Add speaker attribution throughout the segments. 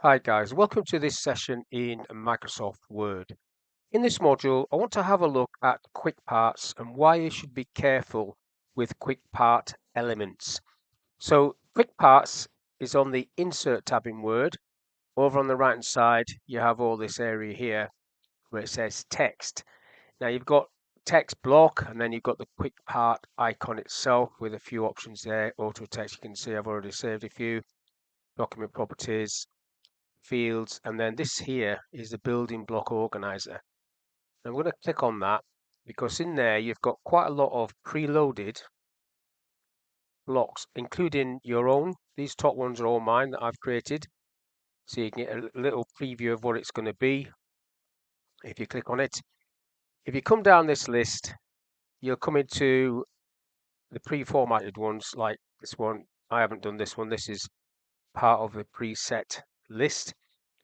Speaker 1: Hi guys, welcome to this session in Microsoft Word. In this module, I want to have a look at quick parts and why you should be careful with quick part elements. So quick parts is on the Insert tab in Word. Over on the right hand side, you have all this area here where it says text. Now you've got text block and then you've got the quick part icon itself with a few options there. Auto text, you can see I've already saved a few. Document properties, fields, and then this here is the building block organizer. I'm going to click on that because in there you've got quite a lot of preloaded blocks, including your own. These top ones are all mine that I've created. So you can get a little preview of what it's going to be if you click on it. If you come down this list, you'll come into the pre-formatted ones like this one. I haven't done this one. This is part of the preset list.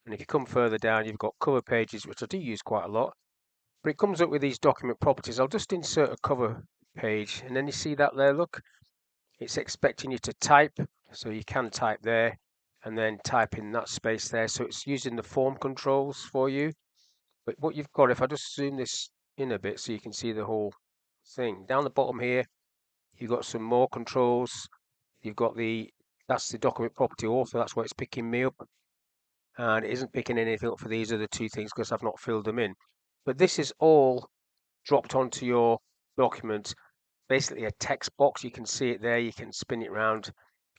Speaker 1: And if you come further down, you've got cover pages, which I do use quite a lot. But it comes up with these document properties. I'll just insert a cover page, and then you see that there, look, it's expecting you to type, so you can type there and then type in that space there. So it's using the form controls for you. But what you've got, if I just zoom this in a bit so you can see the whole thing, down the bottom here, you've got some more controls. You've got that's the document property author, that's what it's picking me up. And it isn't picking anything up for these other two things because I've not filled them in. But this is all dropped onto your document, basically a text box. You can see it there, you can spin it around,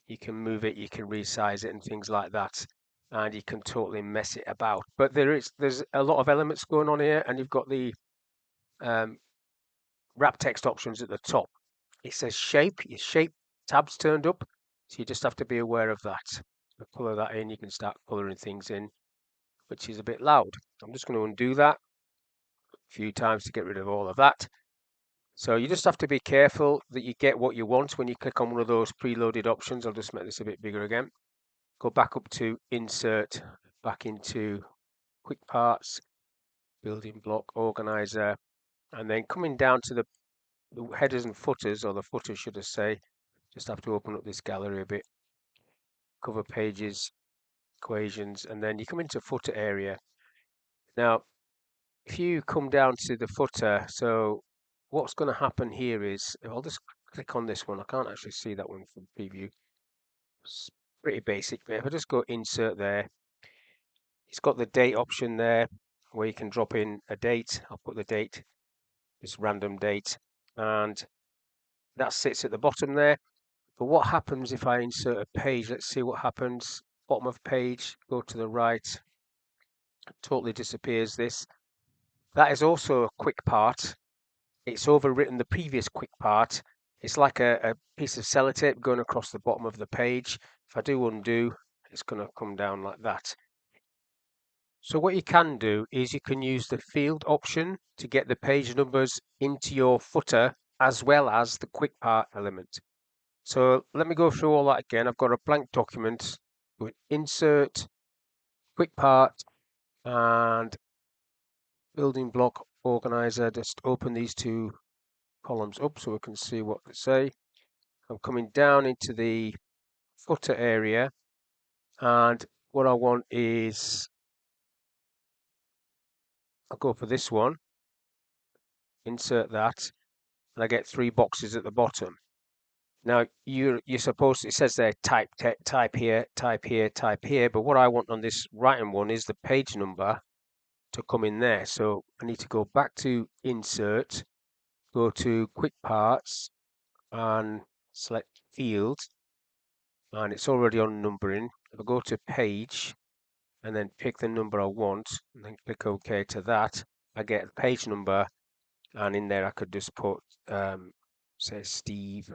Speaker 1: you can move it, you can resize it and things like that, and you can totally mess it about. But there's a lot of elements going on here, and you've got the wrap text options at the top. It says shape, your shape tab's turned up, so you just have to be aware of that. So color that in, you can start coloring things in, which is a bit loud. I'm just going to undo that a few times to get rid of all of that. So you just have to be careful that you get what you want when you click on one of those preloaded options. I'll just make this a bit bigger again. Go back up to Insert, back into Quick Parts, Building Block Organizer, and then coming down to the headers and footers, or the footers should I say, just have to open up this gallery a bit. Cover pages, equations, and then you come into footer area. Now, if you come down to the footer, so what's going to happen here is, if I'll just click on this one, I can't actually see that one from preview. It's pretty basic, but if I just go insert there, it's got the date option there where you can drop in a date. I'll put the date, this random date, and that sits at the bottom there. But what happens if I insert a page? Let's see what happens. Bottom of page, go to the right, totally disappears this. That is also a quick part. It's overwritten the previous quick part. It's like a piece of sellotape going across the bottom of the page. If I do undo, it's going to come down like that. So what you can do is you can use the field option to get the page numbers into your footer as well as the quick part element. So let me go through all that again. I've got a blank document with insert, quick part, and building block organizer. Just open these two columns up so we can see what they say. I'm coming down into the footer area, and what I want is, I'll go for this one, insert that, and I get three boxes at the bottom. Now you're supposed to, it says there type here, type here, type here, but what I want on this right hand one is the page number to come in there. So I need to go back to insert, go to quick parts and select field, and it's already on numbering. If I go to page and then pick the number I want and then click OK to that, I get the page number, and in there I could just put say Steve,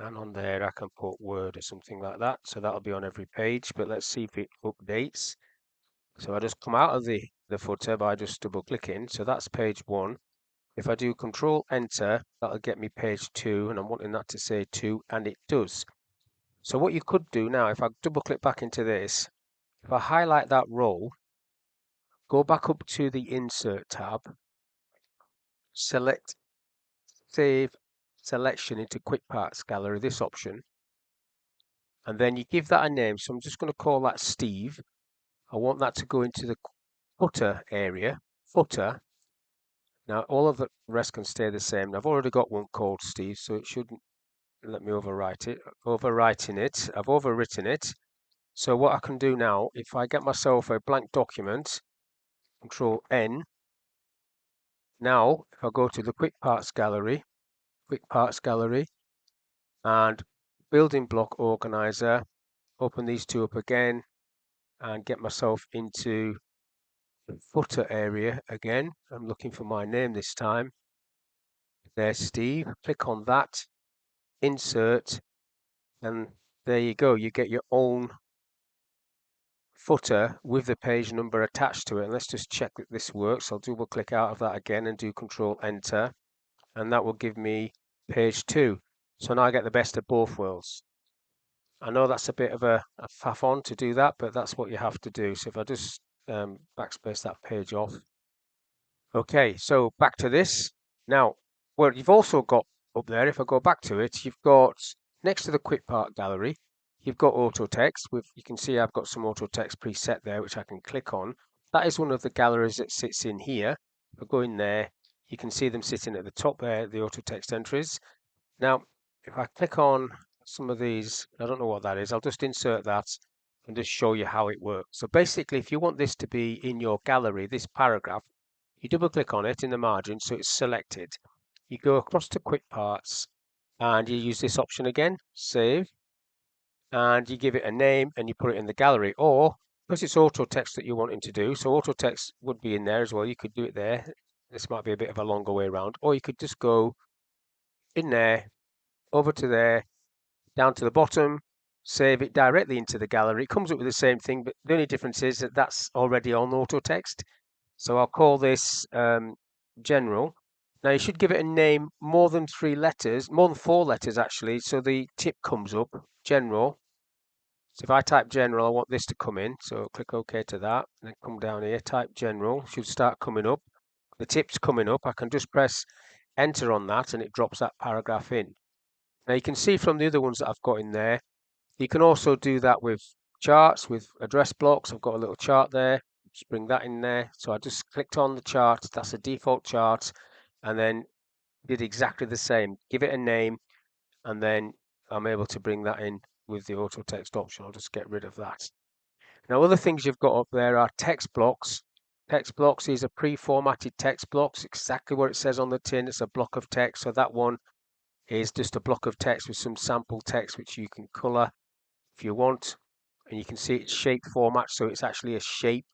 Speaker 1: and on there I can put Word or something like that. So that'll be on every page, but let's see if it updates. So I just come out of the footer by just double clicking. So that's page 1. If I do Control Enter, that'll get me page 2, and I'm wanting that to say 2, and it does. So what you could do now, if I double click back into this, if I highlight that row, go back up to the Insert tab, select Save Selection into Quick Parts Gallery, this option, and then you give that a name. So I'm just going to call that Steve. I want that to go into the footer area. Footer. Now all of the rest can stay the same. I've already got one called Steve, so it shouldn't let me overwrite it. Overwriting it. I've overwritten it. So what I can do now, if I get myself a blank document, Control N. Now, if I go to the quick parts gallery, and building block organizer, open these two up again and get myself into the footer area again. I'm looking for my name this time. There's Steve. Click on that, insert, and there you go. You get your own footer with the page number attached to it. And let's just check that this works. I'll double click out of that again and do Control Enter, and that will give me page 2. So now I get the best of both worlds. I know that's a bit of a faff on to do that, but that's what you have to do. So if I just backspace that page off. Okay, so back to this. Now, well, you've also got up there, if I go back to it, you've got next to the quick part gallery, you've got auto text. You can see I've got some auto text preset there, which I can click on. That is one of the galleries that sits in here. If I go in there, you can see them sitting at the top there, the auto text entries. Now, if I click on some of these, I don't know what that is, I'll just insert that and just show you how it works. So basically, if you want this to be in your gallery, this paragraph, you double click on it in the margin so it's selected. You go across to quick parts and you use this option again, save, and you give it a name and you put it in the gallery. Or because it's auto text that you're wanting to do, so auto text would be in there as well. You could do it there. This might be a bit of a longer way around, or you could just go in there, over to there, down to the bottom, save it directly into the gallery. It comes up with the same thing, but the only difference is that that's already on auto text. So I'll call this general. Now you should give it a name more than 3 letters, more than 4 letters actually, so the tip comes up, general. So if I type general, I want this to come in. So click OK to that, and then come down here, type general, should start coming up. The tip's coming up. I can just press enter on that and it drops that paragraph in. Now you can see from the other ones that I've got in there, you can also do that with charts, with address blocks. I've got a little chart there. Just bring that in there. So I just clicked on the chart. That's a default chart, and then did exactly the same. Give it a name, and then I'm able to bring that in with the auto text option. I'll just get rid of that. Now, other things you've got up there are text blocks. Text blocks, these are pre-formatted text blocks, exactly what it says on the tin. It's a block of text. So that one is just a block of text with some sample text, which you can color if you want. And you can see it's shape format, so it's actually a shape.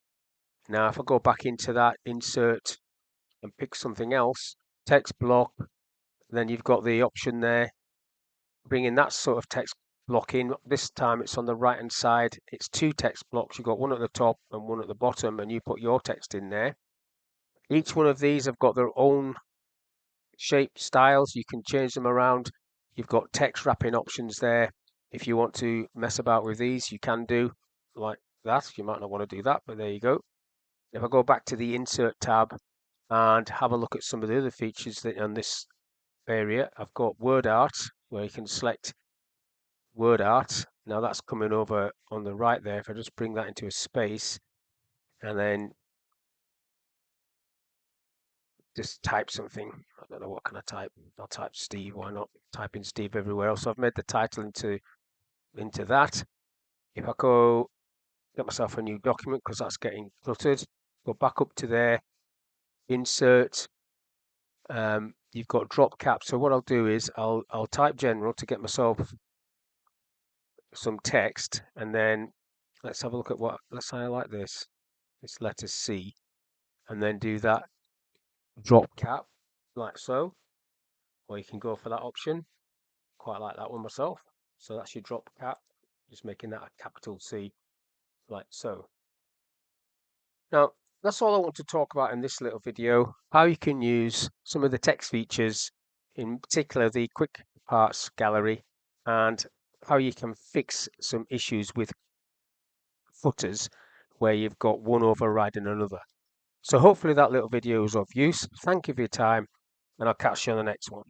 Speaker 1: Now, if I go back into that, insert, and pick something else, text block, then you've got the option there, bringing that sort of text block in. This time it's on the right hand side. It's 2 text blocks. You've got one at the top and one at the bottom, and you put your text in there. Each one of these have got their own shape styles. You can change them around. You've got text wrapping options there. If you want to mess about with these, you can do like that. You might not want to do that, but there you go. If I go back to the insert tab and have a look at some of the other features that on this area, I've got word art where you can select word art. Now that's coming over on the right there. If I just bring that into a space and then just type something. I don't know what can I type. I'll type Steve. Why not? Type in Steve everywhere else. So I've made the title into that. If I go get myself a new document because that's getting cluttered, go back up to there, insert. You've got drop cap. So what I'll do is I'll type general to get myself some text, and then let's have a look at what. Let's highlight this letter C, and then do that drop cap like so. Or you can go for that option. Quite like that one myself. So that's your drop cap. Just making that a capital C like so. Now, that's all I want to talk about in this little video, how you can use some of the text features, in particular the quick parts gallery, and how you can fix some issues with footers where you've got one overriding another. So hopefully that little video was of use. Thank you for your time, and I'll catch you on the next one.